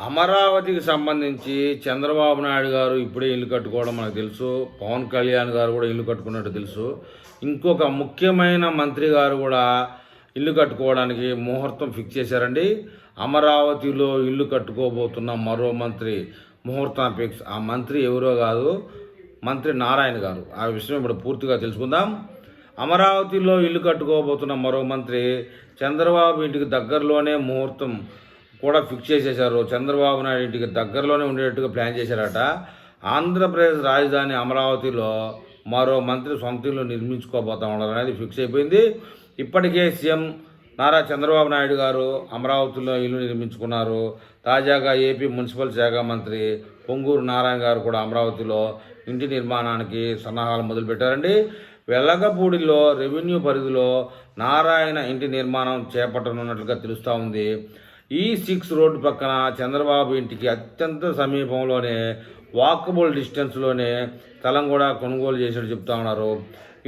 అమరావతికి సంబంధించి చంద్రబాబు నాయుడు గారు ఇప్పుడే ఇల్లు కట్టుకోవడం మనకు తెలుసు. పవన్ కళ్యాణ్ గారు కూడా ఇల్లు కట్టుకున్నట్టు తెలుసు. ఇంకొక ముఖ్యమైన మంత్రి గారు కూడా ఇల్లు కట్టుకోవడానికి ముహూర్తం ఫిక్స్ చేశారండి. అమరావతిలో ఇల్లు కట్టుకోబోతున్న మరో మంత్రి ముహూర్తం ఫిక్స్. ఆ మంత్రి ఎవరో కాదు, మంత్రి నారాయణ గారు. ఆ విషయం ఇప్పుడు పూర్తిగా తెలుసుకుందాం. అమరావతిలో ఇల్లు కట్టుకోబోతున్న మరో మంత్రి చంద్రబాబు ఇంటికి దగ్గరలోనే ముహూర్తం కూడా ఫిక్స్ చేసేశారు. చంద్రబాబు నాయుడు ఇంటికి దగ్గరలోనే ఉండేట్టుగా ప్లాన్ చేశారట. ఆంధ్రప్రదేశ్ రాజధాని అమరావతిలో మరో మంత్రి సొంత ఇల్లు నిర్మించుకోబోతా ఉన్నారు అనేది ఫిక్స్ అయిపోయింది. ఇప్పటికే సీఎం నారా చంద్రబాబు నాయుడు గారు అమరావతిలో ఇల్లు నిర్మించుకున్నారు. తాజాగా ఏపీ మున్సిపల్ శాఖ మంత్రి పొంగూరు నారాయణ గారు కూడా అమరావతిలో ఇంటి నిర్మాణానికి సన్నాహాలు మొదలుపెట్టారండి. వెల్లగపూడిలో రెవెన్యూ పరిధిలో నారాయణ ఇంటి నిర్మాణం చేపట్టనున్నట్లుగా తెలుస్తూ ఉంది. E6 రోడ్డు పక్కన చంద్రబాబు ఇంటికి అత్యంత సమీపంలోనే వాకబుల్ డిస్టెన్స్లోనే స్థలం కూడా కొనుగోలు చేసినట్టు చెప్తా ఉన్నారు.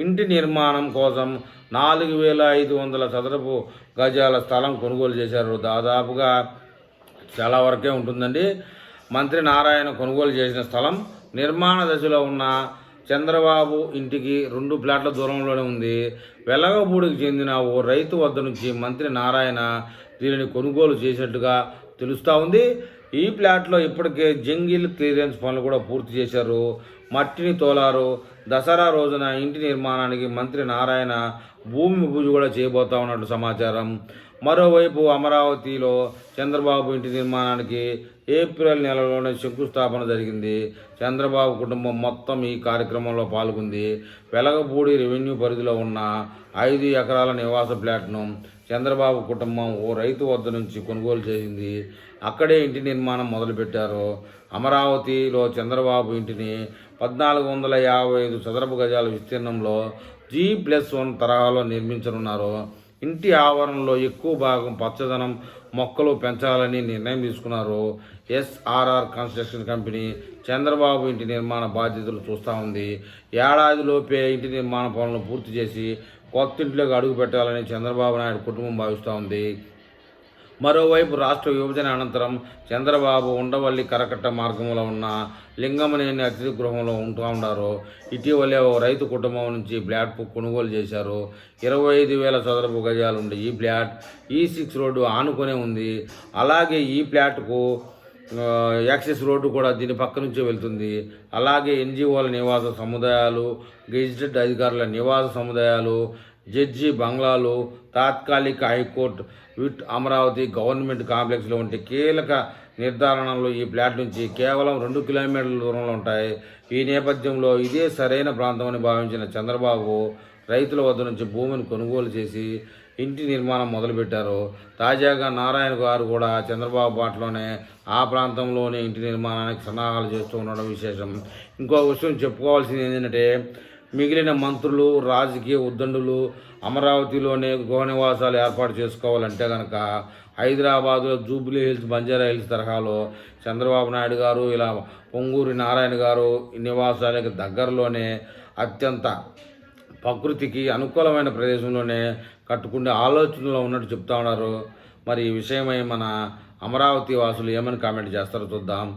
ఇంటి నిర్మాణం కోసం 4,500 చదరపు గజాల స్థలం కొనుగోలు చేశారు. దాదాపుగా చాలా వరకే ఉంటుందండి. మంత్రి నారాయణ కొనుగోలు చేసిన స్థలం నిర్మాణ దశలో ఉన్న చంద్రబాబు ఇంటికి 2 ప్లాట్ల దూరంలోనే ఉంది. వెలగపూడికి చెందిన ఓ రైతు వద్ద నుంచి మంత్రి నారాయణ దీనిని కొనుగోలు చేసినట్టుగా తెలుస్తూ ఉంది. ఈ ప్లాట్లో ఇప్పటికే జంగిల్ క్లియరెన్స్ పనులు కూడా పూర్తి చేశారు. మట్టిని తోలారు. దసరా రోజున ఇంటి నిర్మాణానికి మంత్రి నారాయణ భూమి పూజ కూడా చేయబోతా ఉన్నట్టు సమాచారం. మరోవైపు అమరావతిలో చంద్రబాబు ఇంటి నిర్మాణానికి ఏప్రిల్ నెలలోనే శంకుస్థాపన జరిగింది. చంద్రబాబు కుటుంబం మొత్తం ఈ కార్యక్రమంలో పాల్గొంది. వెలగపూడి రెవెన్యూ పరిధిలో ఉన్న 5 ఎకరాల నివాస ప్లాట్ను చంద్రబాబు కుటుంబం ఓ రైతు వద్ద నుంచి కొనుగోలు చేసింది. అక్కడే ఇంటి నిర్మాణం మొదలుపెట్టారు. అమరావతిలో చంద్రబాబు ఇంటిని 1,455 చదరపు గజాల విస్తీర్ణంలో G+1 తరహాలో నిర్మించనున్నారు. ఇంటి ఆవరణలో ఎక్కువ భాగం పచ్చదనం మొక్కలు పెంచాలని నిర్ణయం తీసుకున్నారు. SRR కన్స్ట్రక్షన్ కంపెనీ చంద్రబాబు ఇంటి నిర్మాణ బాధ్యతలు చూస్తూ ఉంది. ఏడాదిలోపే ఇంటి నిర్మాణ పనులను పూర్తి చేసి కొత్త ఇంట్లోకి అడుగు పెట్టాలని చంద్రబాబు నాయుడు కుటుంబం భావిస్తూ ఉంది. మరోవైపు రాష్ట్ర విభజన అనంతరం చంద్రబాబు ఉండవల్లి కరకట్ట మార్గంలో ఉన్న లింగమనేని అతిథి గృహంలో ఉంటూ ఉన్నారు. ఇటీవలే ఓ రైతు కుటుంబం నుంచి ఫ్లాట్ కొనుగోలు చేశారు. 25,000 చదరపు గజాలు ఉండే ఈ ఫ్లాట్ E6 రోడ్డు ఆనుకునే ఉంది. అలాగే ఈ ఫ్లాట్కు యాక్సెస్ రోడ్డు కూడా దీని పక్క నుంచే వెళ్తుంది. అలాగే NGOల నివాస సముదాయాలు, గెజిటెడ్ అధికారుల నివాస సముదాయాలు, జడ్జి బంగ్లాలు, తాత్కాలిక హైకోర్టు, విట్ అమరావతి గవర్నమెంట్ కాంప్లెక్స్లో వంటి కీలక నిర్ధారణలు ఈ ఫ్లాట్ నుంచి కేవలం 2 కిలోమీటర్ల దూరంలో ఉంటాయి. ఈ నేపథ్యంలో ఇదే సరైన ప్రాంతమని భావించిన చంద్రబాబు రైతుల వద్ద నుంచి భూమిని కొనుగోలు చేసి ఇంటి నిర్మాణం మొదలుపెట్టారు. తాజాగా నారాయణ గారు కూడా చంద్రబాబు బాటలోనే ఆ ప్రాంతంలోనే ఇంటి నిర్మాణానికి సన్నాహాలు చేస్తూ ఉండడం విశేషం. ఇంకో విషయం చెప్పుకోవాల్సింది ఏంటంటే, మిగిలిన మంత్రులు, రాజకీయ ఉద్దండులు అమరావతిలోనే గృహ నివాసాలు ఏర్పాటు చేసుకోవాలంటే కనుక హైదరాబాదులో జూబ్లీ హిల్స్, బంజారా హిల్స్ తరహాలో చంద్రబాబు నాయుడు గారు ఇలా పొంగూరి నారాయణ గారు నివాసాలకు దగ్గరలోనే అత్యంత ప్రకృతికి అనుకూలమైన ప్రదేశంలోనే కట్టుకునే ఆలోచనలో ఉన్నట్టు చెప్తా ఉన్నారు. మరి ఈ విషయమై మన అమరావతి వాసులు ఏమని కామెంట్ చేస్తారో చూద్దాం.